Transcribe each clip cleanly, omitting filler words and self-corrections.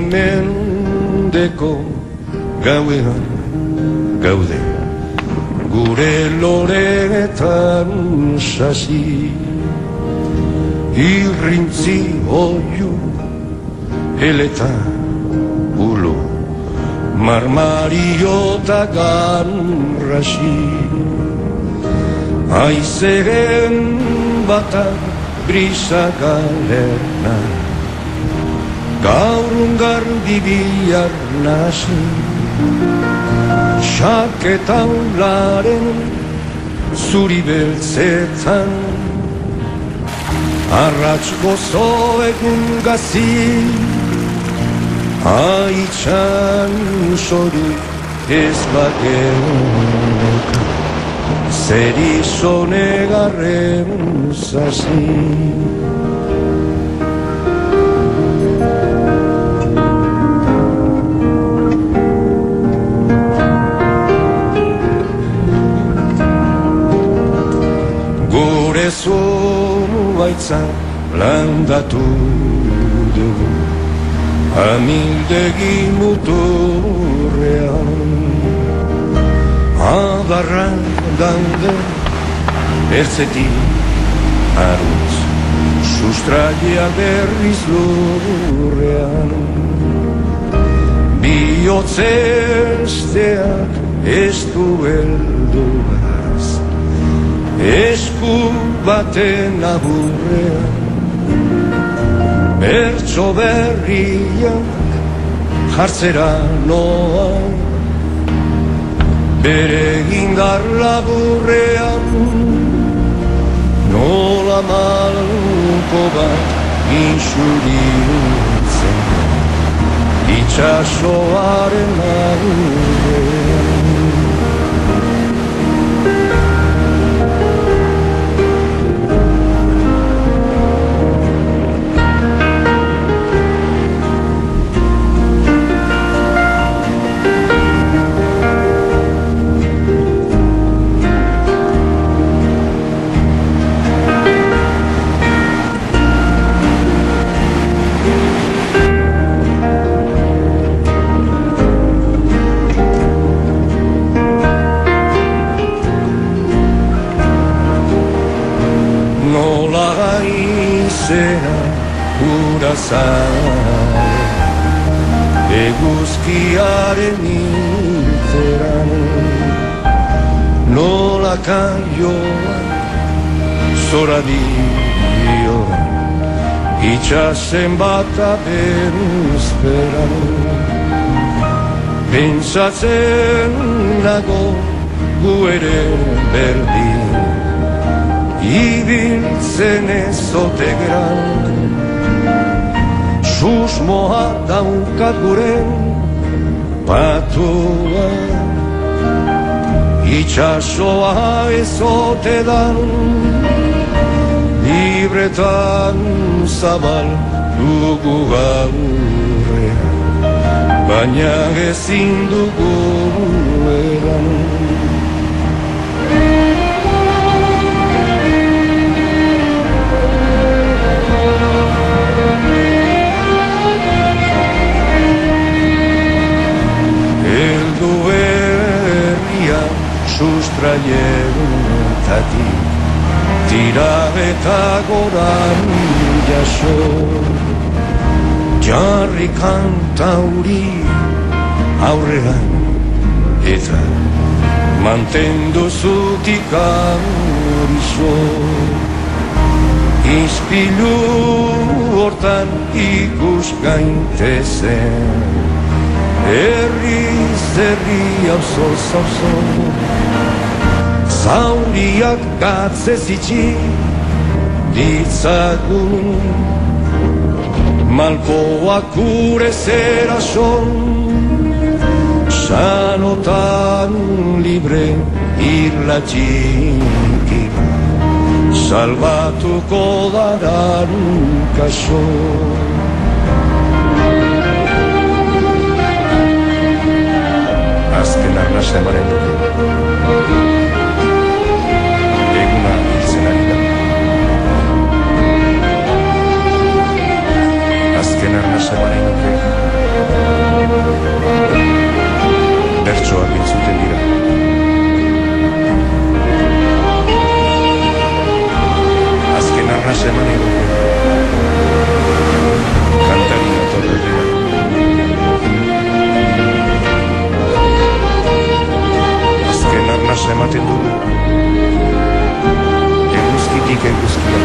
mendeko gauean gaude, gure loreetan sasi, irrintzi oiu heleta ulo, marmariota ganrasi, aizeren bata brisa galerna, gaur ungardi bihar nasi, xaketaularen zuri beltzetan, arratz gozo egun gazi, haitxan sorik ez bageuk, zer izonegarren zazi. Gure zuaitza landatu dugu, amildegi muturrean, abarran daude ertzetik arutz, sustraia berriz lurrean, bihotzesteak ez du heldugaz, esku baten aburrean, bertso berriak jartzera noa, bere indar laburrean, nola malko bat inxuritzen, itxasoaren aurrean. Eguzkiaren hiltzeran, nola kaioa zora dio, itxasen bata beruzperan, pentsatzen nago gu ere berdin, ibiltzen ezote gran, susmoa daukat guren patua, itxasoa ezote dan, libretan zabal dugu gaurrean, baina ezin dugu eran. Sustraietatik tira eta goran jaso, jarri kantauri aurrean, eta mantendu zutik aurizo, izpilu hortan ikus gaintezen, herriz herri auzo, zauriak gatzez itxi ditzagun, malkoak gure zera son, sanotan libre irlatxiki, salbatuko daran kaso. Azken arnasa emaren dute, eguna hiltzen ari da. Azken arnasa emaren dute, kantari atorrerria. Azken arnasa ematen dugu, eguzkitik eguzkia.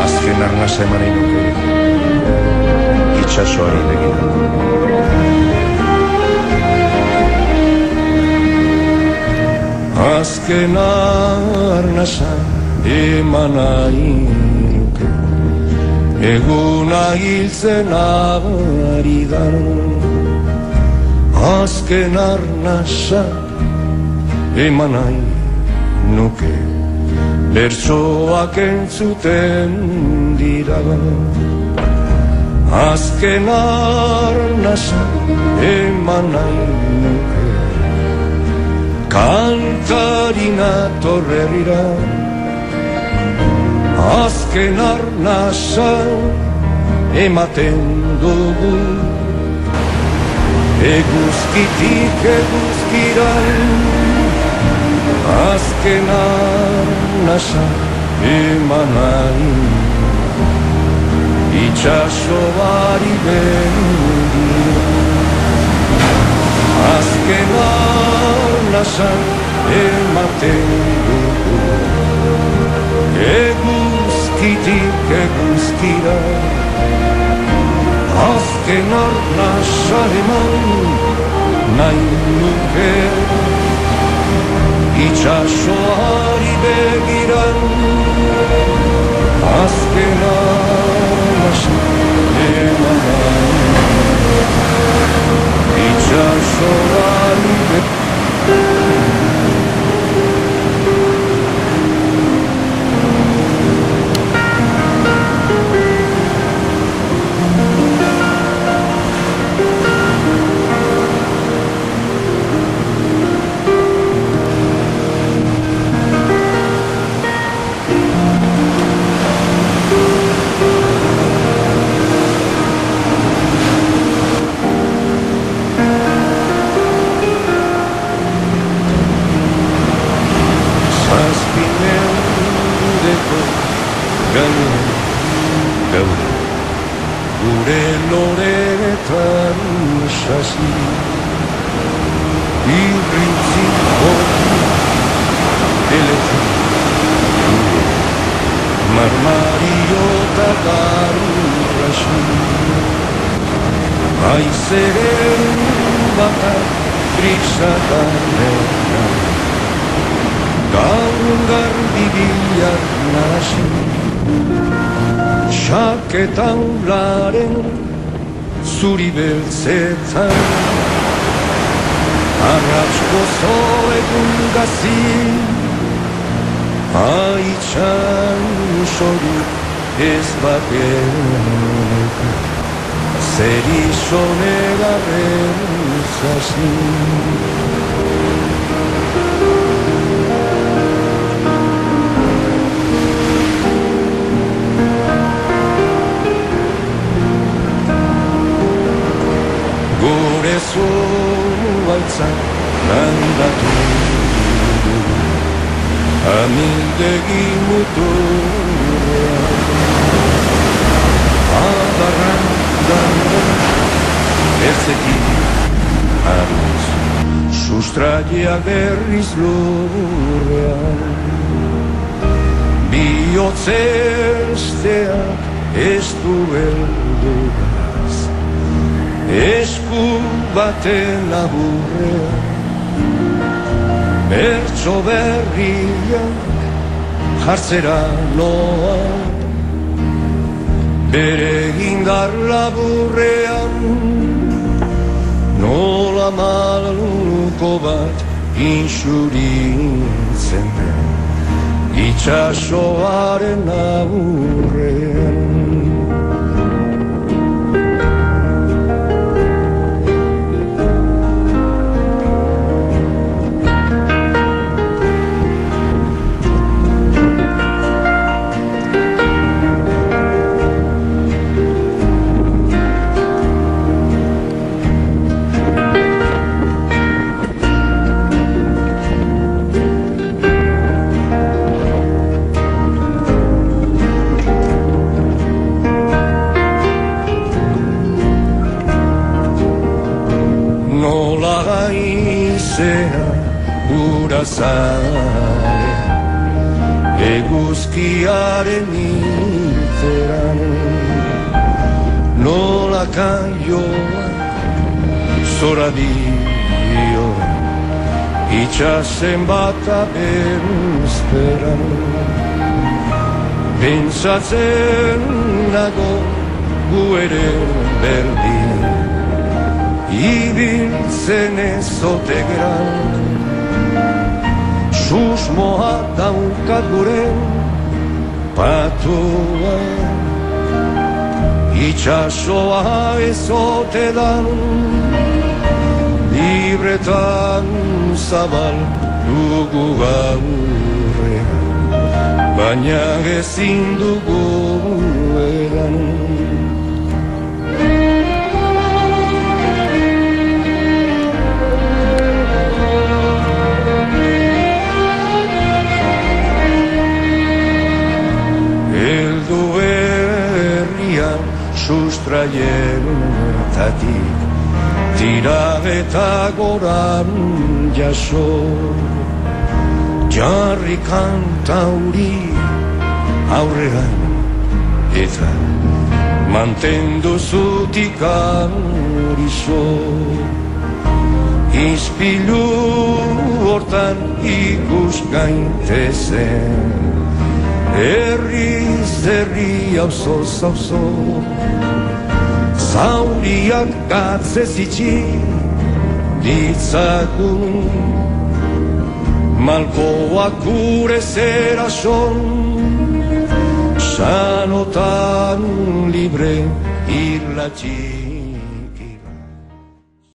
Azken arnasa emanen nuke, itxasoari begira. Azken arnasa eman nahi nuke, eguna hiltzen ari da. Azken arnasa eman nahi nuke, bertsoak entzuten dira. Azken arnasa eman nahi nuke, kantarina torrerira. Azken arnasa ematen dugu, eguzkitik eguzkira. Azken arnasa eman nahi, itxasoari begira. Azken arnasa ematen dugu, eguzkitik eguzkira. Azken arnasa eman nahi nuke, itxasoari begira. Azken arnasa eman nahi, itxasoari begira. Gure loretan sasi, irritziko eletan, marmariota garrasi. Aizeren bakar trisatanerna, gaur garbi bilar nasi. Xaketan laren zuri beltzetan, arratxko zoegun gazi, haitxan soru ez bakenak, zer izonegaren zazi. Gure zuaitzak landatu, amildegi muturrean. Adarran danda erzetik aruz, sustraia berriz lurrean. Bihotzesteak ez du helduraz, esku baten aburrean. Bertso berriak jartzera noa, bere indar laburrean. Nola maluko bat inxuritzen den, itxasoaren aburrean. eguzkiaren irteran nola kaioa zora dio itxasen bata bezperan pentsatzen nago gu ere berdin ibiltzen ezote geran susmoa daukat gure patua itxasoa ezote dan libretan zabal dugu gaurrean baina ezin dugu eran sustraietatik tira eta goran jaso jarri kantauri aurrean eta mantendu zutik horizo izpilu hortan ikus gaintezen herriz herri auzoz auzo zauriak gatzez itxi ditzagun malkoak gure zera son sanotan libre irlatxi